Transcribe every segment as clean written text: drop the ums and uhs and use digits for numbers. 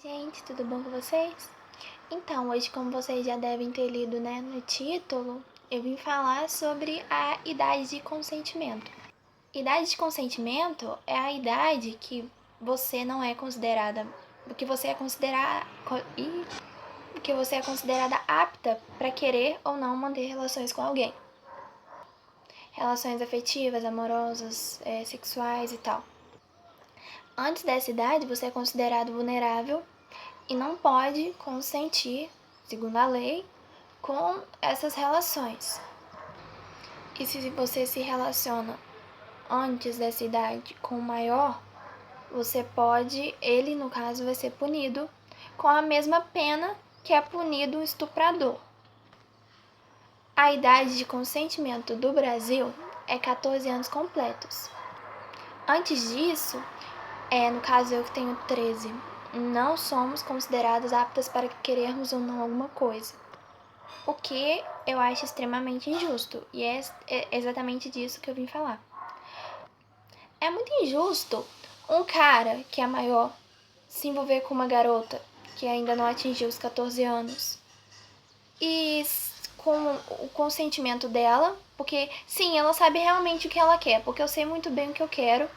Gente, tudo bom com vocês? Então, hoje, como vocês já devem ter lido, no título, eu vim falar sobre a idade de consentimento. Idade de consentimento é a idade que você não é considerada, que você é considerada apta para querer ou não manter relações com alguém. Relações afetivas, amorosas, sexuais e tal. Antes dessa idade, você é considerado vulnerável e não pode consentir, segundo a lei, com essas relações. E se você se relaciona antes dessa idade com o maior, ele no caso vai ser punido com a mesma pena que é punido o estuprador. A idade de consentimento do Brasil é 14 anos completos. Antes disso, no caso eu que tenho 13, não somos consideradas aptas para querermos ou não alguma coisa. O que eu acho extremamente injusto, e é exatamente disso que eu vim falar. É muito injusto um cara que é maior se envolver com uma garota que ainda não atingiu os 14 anos e com o consentimento dela, porque sim, ela sabe realmente o que ela quer, porque eu sei muito bem o que eu quero.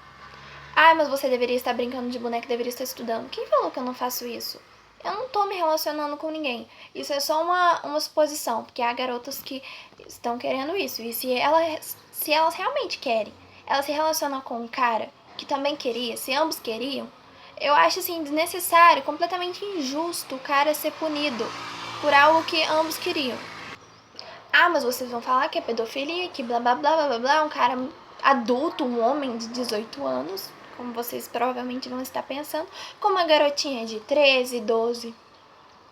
Mas você deveria estar brincando de boneca, deveria estar estudando. Quem falou que eu não faço isso? Eu não tô me relacionando com ninguém. Isso é só uma suposição, porque há garotas que estão querendo isso. E se elas realmente querem, elas se relacionam com um cara que também queria, se ambos queriam, eu acho assim desnecessário, completamente injusto o cara ser punido por algo que ambos queriam. Mas vocês vão falar que é pedofilia, que blá blá blá blá blá, um cara adulto, um homem de 18 anos, como vocês provavelmente vão estar pensando, com uma garotinha de 13, 12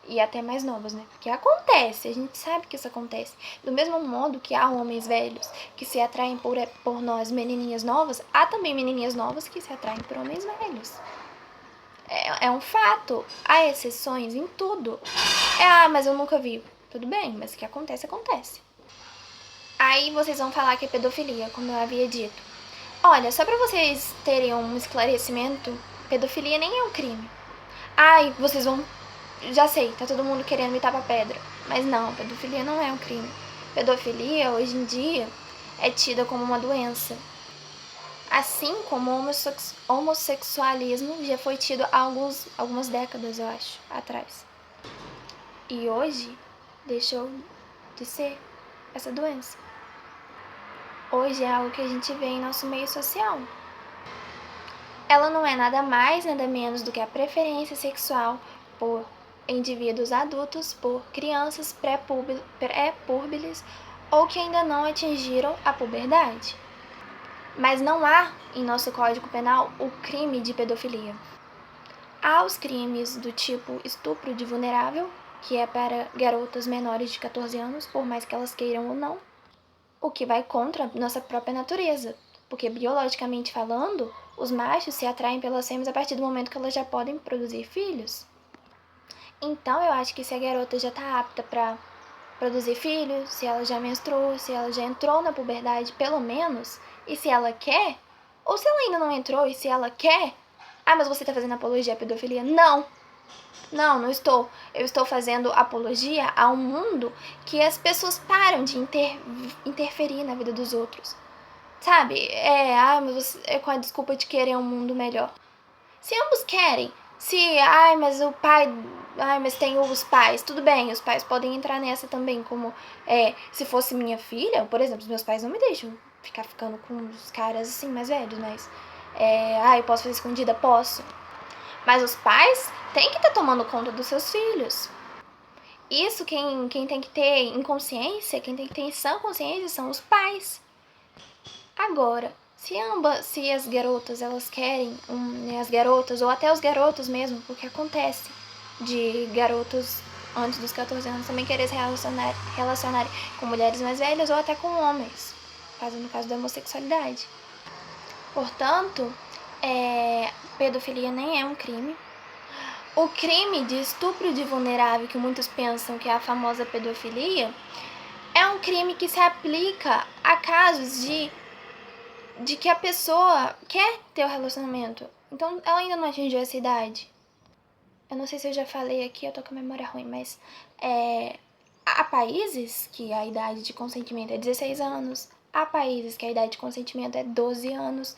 e até mais novas, né? Porque acontece, a gente sabe que isso acontece. Do mesmo modo que há homens velhos que se atraem por nós, menininhas novas, há também menininhas novas que se atraem por homens velhos. É um fato. Há exceções em tudo. Mas eu nunca vi. Tudo bem, mas o que acontece, acontece. Aí vocês vão falar que é pedofilia, como eu havia dito. Olha, só pra vocês terem um esclarecimento, pedofilia nem é um crime. Vocês vão... Já sei, tá todo mundo querendo me tapar pedra. Mas não, pedofilia não é um crime. Pedofilia, hoje em dia, é tida como uma doença. Assim como o homossexualismo já foi tido há algumas décadas, eu acho, atrás. E hoje deixou de ser essa doença. Hoje é algo que a gente vê em nosso meio social. Ela não é nada mais, nada menos do que a preferência sexual por indivíduos adultos, por crianças pré-púberes ou que ainda não atingiram a puberdade. Mas não há, em nosso Código Penal, o crime de pedofilia. Há os crimes do tipo estupro de vulnerável, que é para garotas menores de 14 anos, por mais que elas queiram ou não, o que vai contra a nossa própria natureza, porque biologicamente falando, os machos se atraem pelas fêmeas a partir do momento que elas já podem produzir filhos. Então eu acho que se a garota já está apta para produzir filhos, se ela já menstruou, se ela já entrou na puberdade pelo menos, e se ela quer, ou se ela ainda não entrou e se ela quer, mas você está fazendo apologia à pedofilia? Não estou. Eu estou fazendo apologia a um mundo que as pessoas param de interferir na vida dos outros. Sabe? Mas é com a desculpa de querer um mundo melhor. Se ambos querem, mas o pai, mas tem os pais, tudo bem, os pais podem entrar nessa também, como, se fosse minha filha, por exemplo, os meus pais não me deixam ficar ficando com os caras assim, mais velhos, mas, eu posso fazer escondida? Posso. Mas os pais têm que estar tomando conta dos seus filhos. Isso quem tem que ter em consciência, quem tem que ter em sã consciência são os pais. Agora, se as garotas elas querem, as garotas ou até os garotos mesmo, porque acontece de garotos antes dos 14 anos também querer se relacionar com mulheres mais velhas ou até com homens, no caso da homossexualidade. Portanto, pedofilia nem é um crime. O crime de estupro de vulnerável, que muitos pensam que é a famosa pedofilia, é um crime que se aplica a casos de que a pessoa quer ter o relacionamento. Então, ela ainda não atingiu essa idade. eu não sei se eu já falei aqui, eu tô com a memória ruim, mas há países que a idade de consentimento é 16 anos, há países que a idade de consentimento é 12 anos,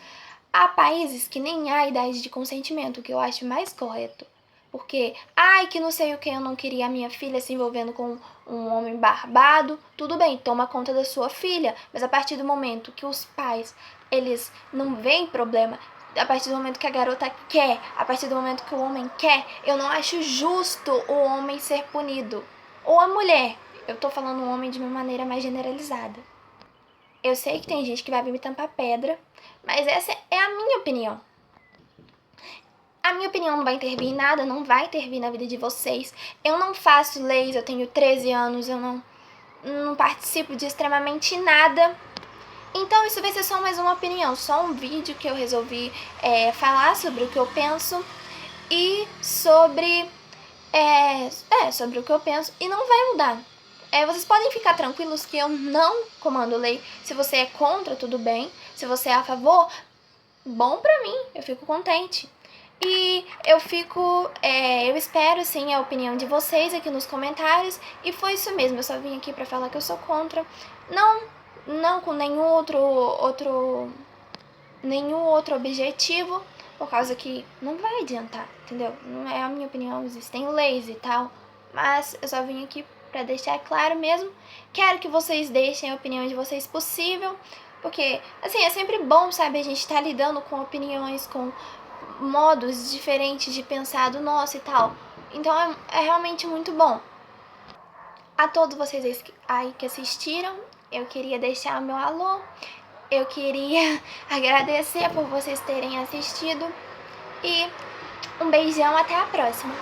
há países que nem há idade de consentimento, o que eu acho mais correto. Porque, ai, que não sei o que, eu não queria a minha filha se envolvendo com um homem barbado. Tudo bem, toma conta da sua filha, mas a partir do momento que os pais, eles não veem problema, a partir do momento que a garota quer, a partir do momento que o homem quer, eu não acho justo o homem ser punido. Ou a mulher. Eu tô falando o homem de uma maneira mais generalizada. Eu sei que tem gente que vai vir me tampar pedra, mas essa é a minha opinião. A minha opinião não vai intervir em nada, não vai intervir na vida de vocês. Eu não faço leis, eu tenho 13 anos, eu não participo de extremamente nada. Então isso vai ser só mais uma opinião, só um vídeo que eu resolvi falar sobre o que eu penso e sobre o que eu penso, e não vai mudar. Vocês podem ficar tranquilos que eu não comando lei. Se você é contra, tudo bem. Se você é a favor, bom pra mim, eu fico contente. E eu espero sim a opinião de vocês aqui nos comentários. E foi isso mesmo, eu só vim aqui pra falar que eu sou contra. Não com nenhum outro objetivo, por causa que não vai adiantar, entendeu? Não é a minha opinião, existem leis e tal, mas eu só vim aqui pra deixar claro mesmo. Quero que vocês deixem a opinião de vocês possível, porque, assim, é sempre bom, sabe, a gente tá lidando com opiniões, com modos diferentes de pensar do nosso e tal. Então é realmente muito bom. A todos vocês aí que assistiram, eu queria deixar o meu alô. Eu queria agradecer por vocês terem assistido e um beijão, até a próxima!